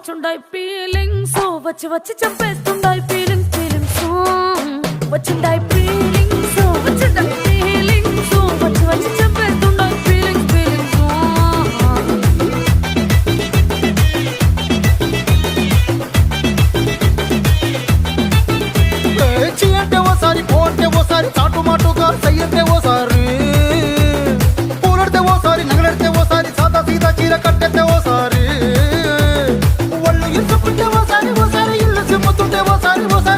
వచ్చుండాయి feelings వచ్చి వచ్చి చంపేస్తుండాయి feelings feelings వచ్చుండాయి feelings వచ్చుండాయి feelings వచ్చి వచ్చి చంపేస్తుండాయి ఫీలింగ్స్ ఫీలింగ్స్ చీ అంటే ఓసారి పో అంటే ఓసారి చాటు మాటుగా సయ్యంటే ఓసారి పూలడితే ఓసారి నగలడితే ఓసారి సాదా సీదా చీర కట్టెత్తే